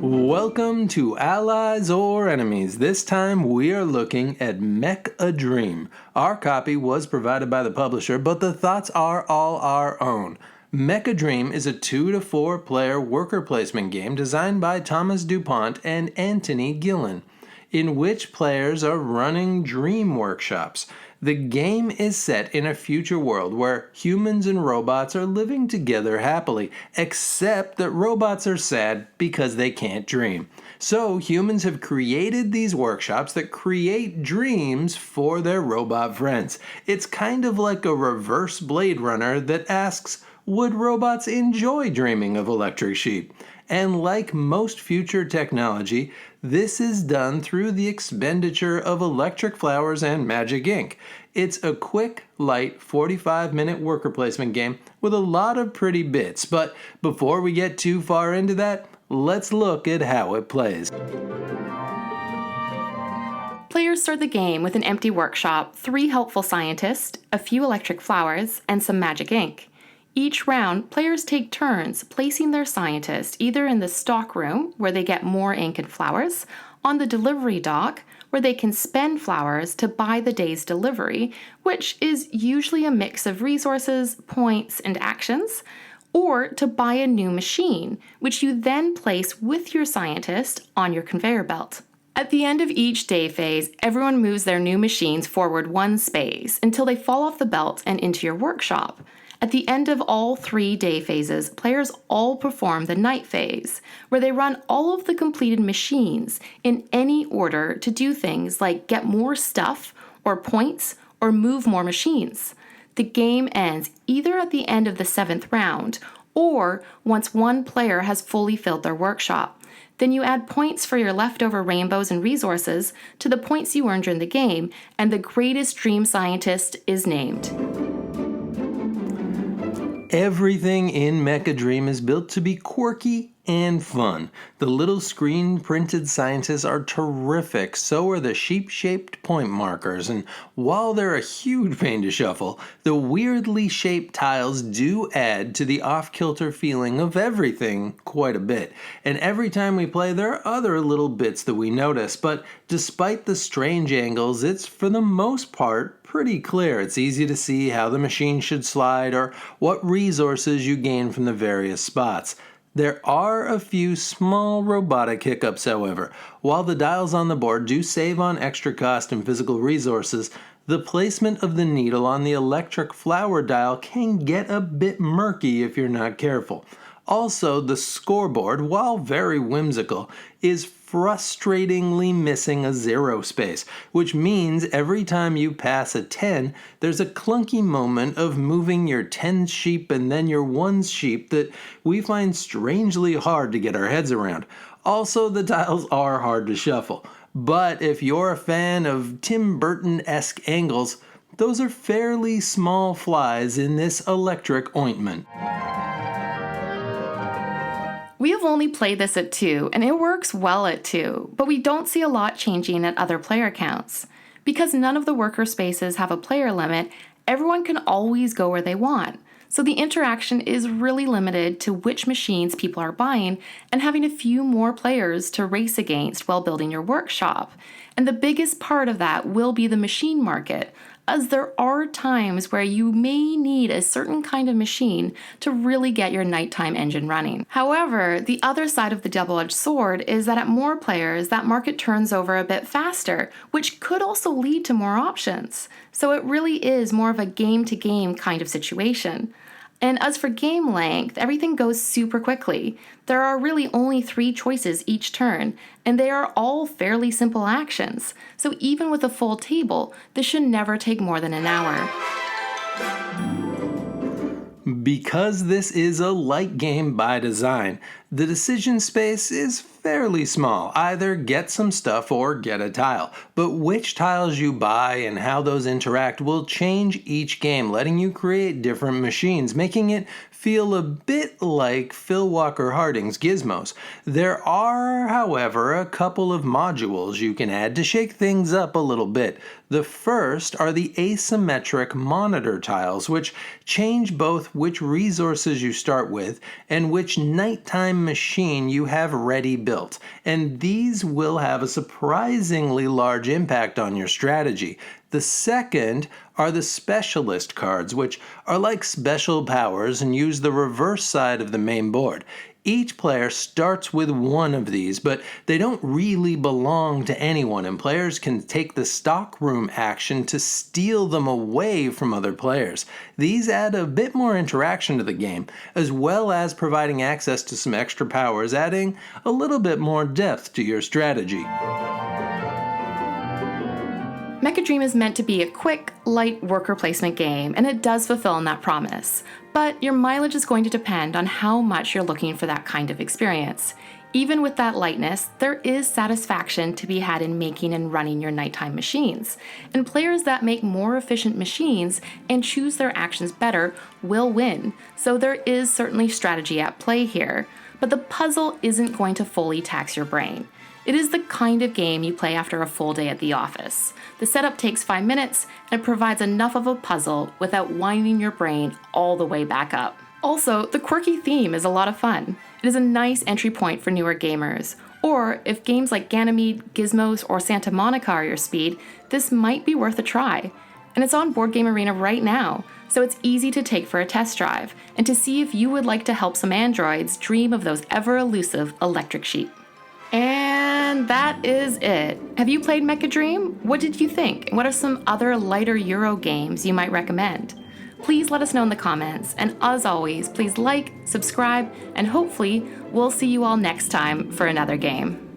Welcome to Allies or Enemies. This time we are looking at Mech A Dream. Our copy was provided by the publisher, but the thoughts are all our own. Mech A Dream is a 2 to 4 player worker placement game designed by Thomas Dupont and Antoni Guillen, in which players are running dream workshops. The game is set in a future world where humans and robots are living together happily, except that robots are sad because they can't dream. So humans have created these workshops that create dreams for their robot friends. It's kind of like a reverse Blade Runner that asks, would robots enjoy dreaming of electric sheep? And like most future technology, this is done through the expenditure of electric flowers and magic ink. It's a quick, light, 45-minute worker placement game with a lot of pretty bits. But before we get too far into that, let's look at how it plays. Players start the game with an empty workshop, 3 helpful scientists, a few electric flowers, and some magic ink. Each round, players take turns placing their scientist either in the stock room, where they get more ink and flowers, on the delivery dock, where they can spend flowers to buy the day's delivery, which is usually a mix of resources, points, and actions, or to buy a new machine, which you then place with your scientist on your conveyor belt. At the end of each day phase, everyone moves their new machines forward 1 space until they fall off the belt and into your workshop. At the end of all 3 day phases, players all perform the night phase, where they run all of the completed machines in any order to do things like get more stuff or points or move more machines. The game ends either at the end of the 7th round or once one player has fully filled their workshop. Then you add points for your leftover rainbows and resources to the points you earned during the game, and the greatest dream scientist is named. Everything in Mech A Dream is built to be quirky and fun. The little screen-printed scientists are terrific, so are the sheep-shaped point markers, and while they're a huge pain to shuffle, the weirdly shaped tiles do add to the off-kilter feeling of everything quite a bit. And every time we play, there are other little bits that we notice, but despite the strange angles, it's for the most part pretty clear. It's easy to see how the machine should slide or what resources you gain from the various spots. There are a few small robotic hiccups, however. While the dials on the board do save on extra cost and physical resources, the placement of the needle on the electric flower dial can get a bit murky if you're not careful. Also, the scoreboard, while very whimsical, is frustratingly missing a 0 space, which means every time you pass a 10, there's a clunky moment of moving your 10 sheep and then your 1 sheep that we find strangely hard to get our heads around. Also, the tiles are hard to shuffle, but if you're a fan of Tim Burton-esque angles, those are fairly small flies in this electric ointment. We have only played this at 2, and it works well at 2, but we don't see a lot changing at other player counts. Because none of the worker spaces have a player limit, everyone can always go where they want. So the interaction is really limited to which machines people are buying and having a few more players to race against while building your workshop. And the biggest part of that will be the machine market, as there are times where you may need a certain kind of machine to really get your nighttime engine running. However, the other side of the double-edged sword is that at more players, that market turns over a bit faster, which could also lead to more options. So it really is more of a game-to-game kind of situation. And as for game length, everything goes super quickly. There are really only 3 choices each turn, and they are all fairly simple actions. So even with a full table, this should never take more than an hour. Because this is a light game by design, the decision space is fairly small. Either get some stuff or get a tile. But which tiles you buy and how those interact will change each game, letting you create different machines, making it feel a bit like Phil Walker Harding's gizmos. There are, however, a couple of modules you can add to shake things up a little bit. The first are the asymmetric monitor tiles, which change both which resources you start with and which nighttime machine you have ready built. And these will have a surprisingly large impact on your strategy. The second are the specialist cards, which are like special powers and use the reverse side of the main board. Each player starts with one of these, but they don't really belong to anyone, and players can take the stockroom action to steal them away from other players. These add a bit more interaction to the game, as well as providing access to some extra powers, adding a little bit more depth to your strategy. Mech A Dream is meant to be a quick, light worker placement game, and it does fulfill on that promise. But your mileage is going to depend on how much you're looking for that kind of experience. Even with that lightness, there is satisfaction to be had in making and running your nighttime machines. And players that make more efficient machines and choose their actions better will win. So there is certainly strategy at play here. But the puzzle isn't going to fully tax your brain. It is the kind of game you play after a full day at the office. The setup takes 5 minutes and provides enough of a puzzle without winding your brain all the way back up. Also, the quirky theme is a lot of fun. It is a nice entry point for newer gamers. Or, if games like Ganymede, Gizmos, or Santa Monica are your speed, this might be worth a try. And it's on Board Game Arena right now, so it's easy to take for a test drive, and to see if you would like to help some androids dream of those ever-elusive electric sheep. And that is it. Have you played Mech A Dream? What did you think? And what are some other lighter Euro games you might recommend? Please let us know in the comments. And as always, please like, subscribe, and hopefully we'll see you all next time for another game.